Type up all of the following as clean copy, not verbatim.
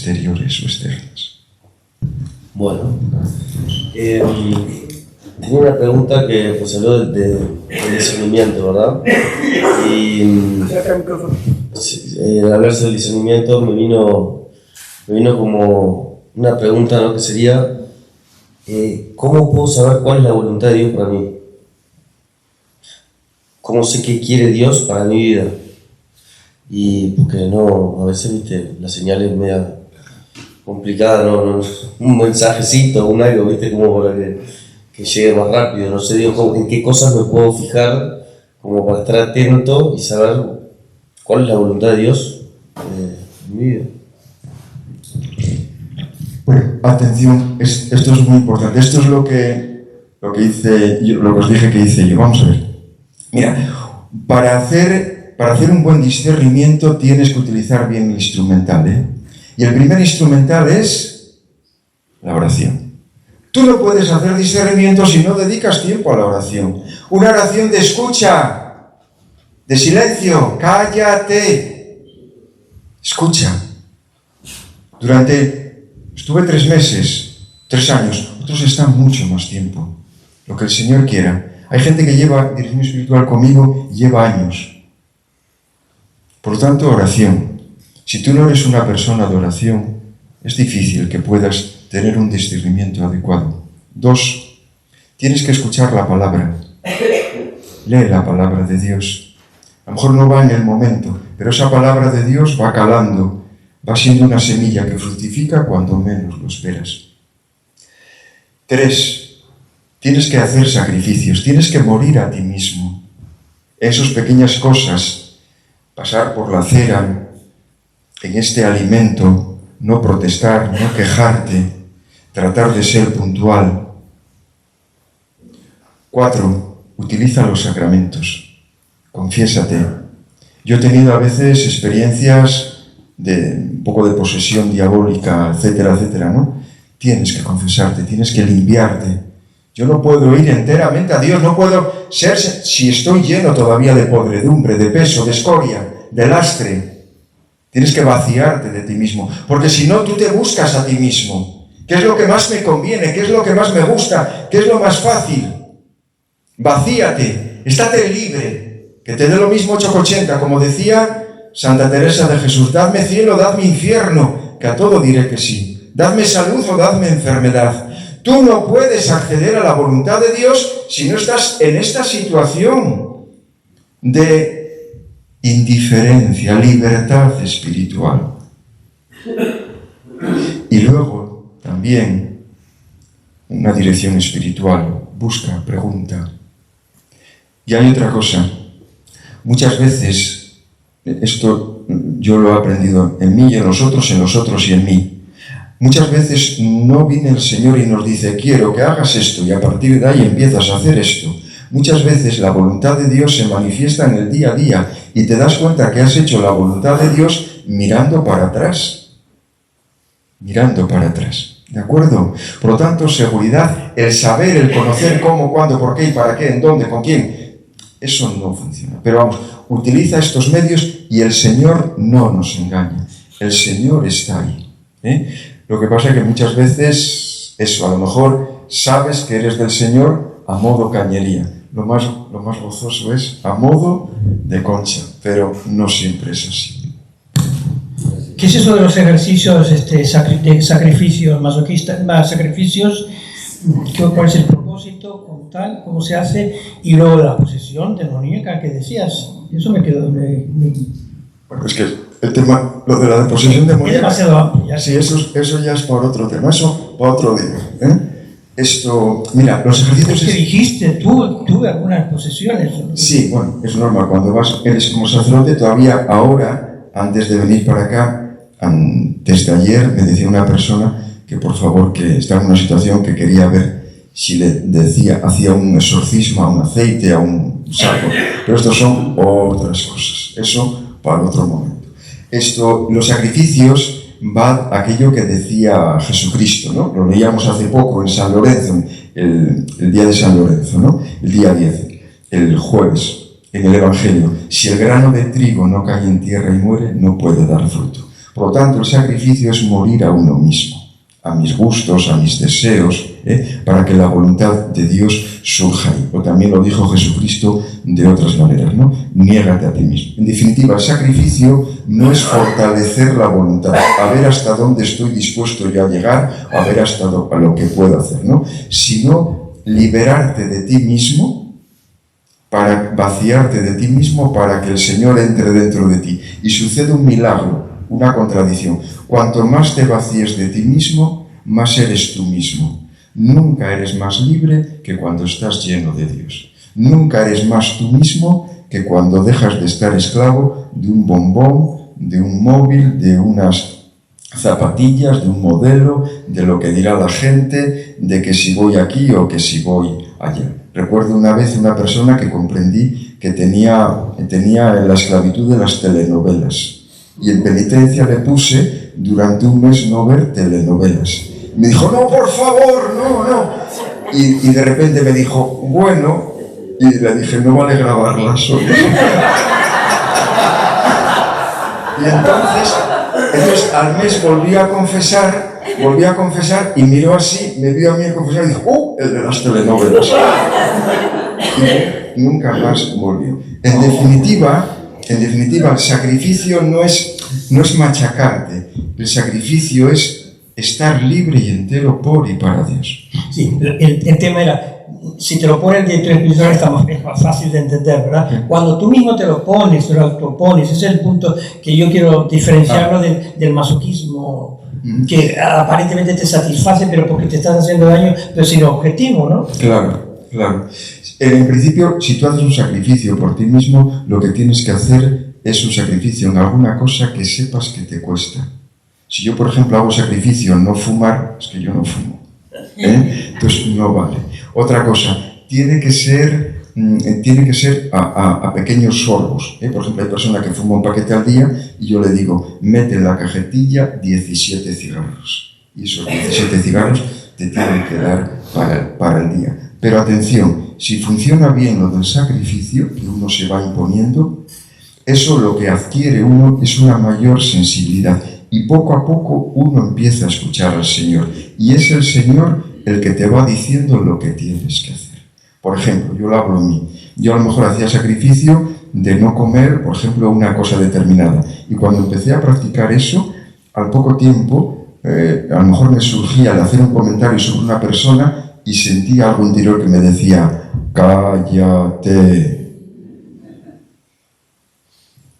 exteriores o externas. Bueno, atención, esto es muy importante. Esto es lo que os dije que hice yo. Vamos a ver. Mira, para hacer un buen discernimiento tienes que utilizar bien el instrumental, ¿eh? Y el primer instrumental es la oración. Tú no puedes hacer discernimiento si no dedicas tiempo a la oración. Una oración de escucha, de silencio, cállate. Escucha. Estuve 3 meses, 3 años, otros están mucho más tiempo. Lo que el Señor quiera. Hay gente que lleva dirección espiritual conmigo y lleva años. Por lo tanto, oración. Si tú no eres una persona de oración, es difícil que puedas tener un discernimiento adecuado. 2, tienes que escuchar la palabra. Lee la palabra de Dios. A lo mejor no va en el momento, pero esa palabra de Dios va calando, va siendo una semilla que fructifica cuando menos lo esperas. 3, tienes que hacer sacrificios, tienes que morir a ti mismo. Esas pequeñas cosas, pasar por la acera, en este alimento, no protestar, no quejarte, tratar de ser puntual. 4, utiliza los sacramentos, confiésate. Yo he tenido a veces experiencias de un poco de posesión diabólica, etcétera, etcétera, ¿no? Tienes que confesarte, tienes que limpiarte. Yo no puedo ir enteramente a Dios, no puedo ser, si estoy lleno todavía de podredumbre, de peso, de escoria, de lastre. Tienes que vaciarte de ti mismo, porque si no, tú te buscas a ti mismo. ¿Qué es lo que más me conviene? ¿Qué es lo que más me gusta? ¿Qué es lo más fácil? Vacíate, estate libre, que te dé lo mismo 8,80, como decía Santa Teresa de Jesús. Dadme cielo, dadme infierno, que a todo diré que sí. Dadme salud o dadme enfermedad. Tú no puedes acceder a la voluntad de Dios si no estás en esta situación de indiferencia, libertad espiritual. Y luego, también, una dirección espiritual. Busca, pregunta. Y hay otra cosa. Muchas veces, esto yo lo he aprendido en mí y en los otros y en mí. Muchas veces no viene el Señor y nos dice, quiero que hagas esto, y a partir de ahí empiezas a hacer esto. Muchas veces la voluntad de Dios se manifiesta en el día a día y te das cuenta que has hecho la voluntad de Dios mirando para atrás. Mirando para atrás. ¿De acuerdo? Por lo tanto, seguridad, el saber, el conocer cómo, cuándo, por qué y para qué, en dónde, con quién, eso no funciona. Pero vamos, utiliza estos medios y el Señor no nos engaña. El Señor está ahí. Lo que pasa es que muchas veces, eso, a lo mejor sabes que eres del Señor a modo cañería. Lo más gozoso es a modo de concha, pero no siempre es así. ¿Qué es eso de los ejercicios de sacrificios masoquistas, más sacrificios? ¿Cuál es el propósito como tal? ¿Cómo se hace? Y luego la posesión demoníaca que decías. Eso me quedó... Bueno, es que el tema, lo de la posesión demoníaca... Es demasiado amplio. Sí, eso ya es por otro tema, eso para otro día. Esto, mira, los ejercicios... ¿Qué dijiste? Tuve algunas posesiones. Sí, bueno, es normal. Cuando eres como sacerdote, todavía ahora, antes de venir para acá, desde ayer me decía una persona que por favor, que estaba en una situación que quería ver si le hacía un exorcismo a un aceite, a un saco. Pero estos son otras cosas. Eso para otro momento. Los sacrificios va a aquello que decía Jesucristo, ¿no? Lo leíamos hace poco en San Lorenzo, el día de San Lorenzo, ¿no? El día 10, el jueves, en el Evangelio. Si el grano de trigo no cae en tierra y muere, no puede dar fruto. Por lo tanto, el sacrificio es morir a uno mismo, a mis gustos, a mis deseos, para que la voluntad de Dios surja ahí. O también lo dijo Jesucristo de otras maneras, ¿no? Niégate a ti mismo. En definitiva, el sacrificio no es fortalecer la voluntad, a ver hasta dónde estoy dispuesto yo a llegar, a ver hasta a lo que puedo hacer, ¿no? Sino liberarte de ti mismo, para vaciarte de ti mismo, para que el Señor entre dentro de ti. Y sucede un milagro, una contradicción. Cuanto más te vacíes de ti mismo, más eres tú mismo. Nunca eres más libre que cuando estás lleno de Dios. Nunca eres más tú mismo que cuando dejas de estar esclavo de un bombón, de un móvil, de unas zapatillas, de un modelo, de lo que dirá la gente, de que si voy aquí o que si voy allá. Recuerdo una vez una persona que comprendí que tenía la esclavitud de las telenovelas. Y en penitencia le puse durante un mes no ver telenovelas. Me dijo, no, por favor, no. Y de repente me dijo, bueno, y le dije, no vale grabarlas hoy. Y entonces al mes volví a confesar y miró así, me vio a mí a confesar y dijo, el de las telenovelas. Y nunca más volvió. En definitiva, el sacrificio no es machacarte, el sacrificio es estar libre y entero por y para Dios. Sí, el tema era, si te lo ponen de tres personas es más fácil de entender, ¿verdad? Sí. Cuando tú mismo te lo pones, te lo autopones, ese es el punto que yo quiero diferenciarlo del masoquismo, que aparentemente te satisface, pero porque te estás haciendo daño, pero sin objetivo, ¿no? Claro. En principio, si tú haces un sacrificio por ti mismo, lo que tienes que hacer es un sacrificio en alguna cosa que sepas que te cuesta. Si yo, por ejemplo, hago sacrificio en no fumar, es que yo no fumo. Entonces no vale. Otra cosa, tiene que ser a pequeños sorbos. Por ejemplo, hay personas que fuman un paquete al día y yo le digo, mete en la cajetilla 17 cigarros. Y esos 17 cigarros te tienen que dar para el día. Pero atención, si funciona bien lo del sacrificio, que uno se va imponiendo, eso lo que adquiere uno es una mayor sensibilidad. Y poco a poco uno empieza a escuchar al Señor. Y es el Señor el que te va diciendo lo que tienes que hacer. Por ejemplo, yo lo hablo en mí. Yo a lo mejor hacía sacrificio de no comer, por ejemplo, una cosa determinada. Y cuando empecé a practicar eso, al poco tiempo, a lo mejor me surgía de hacer un comentario sobre una persona y sentía algo interior que me decía, cállate.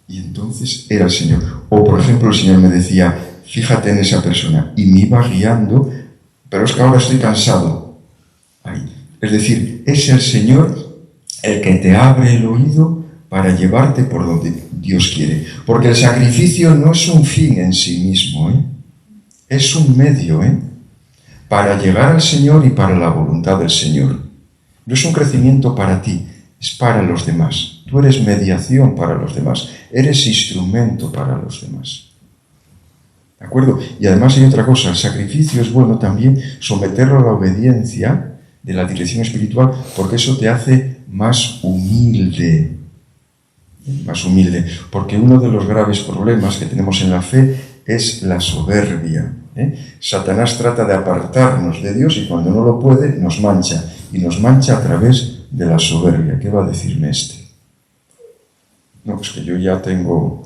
Y entonces era el Señor. O, por ejemplo, el Señor me decía, fíjate en esa persona. Y me iba guiando, pero es que ahora estoy cansado. Ahí. Es decir, es el Señor el que te abre el oído para llevarte por donde Dios quiere. Porque el sacrificio no es un fin en sí mismo, es un medio, para llegar al Señor y para la voluntad del Señor. No es un crecimiento para ti, es para los demás. Tú eres mediación para los demás, eres instrumento para los demás. ¿De acuerdo? Y además hay otra cosa, el sacrificio es bueno también someterlo a la obediencia de la dirección espiritual, porque eso te hace más humilde. Más humilde, porque uno de los graves problemas que tenemos en la fe es la soberbia. Satanás trata de apartarnos de Dios y cuando no lo puede nos mancha, y nos mancha a través de la soberbia. ¿Qué va a decirme este? No, pues que yo ya tengo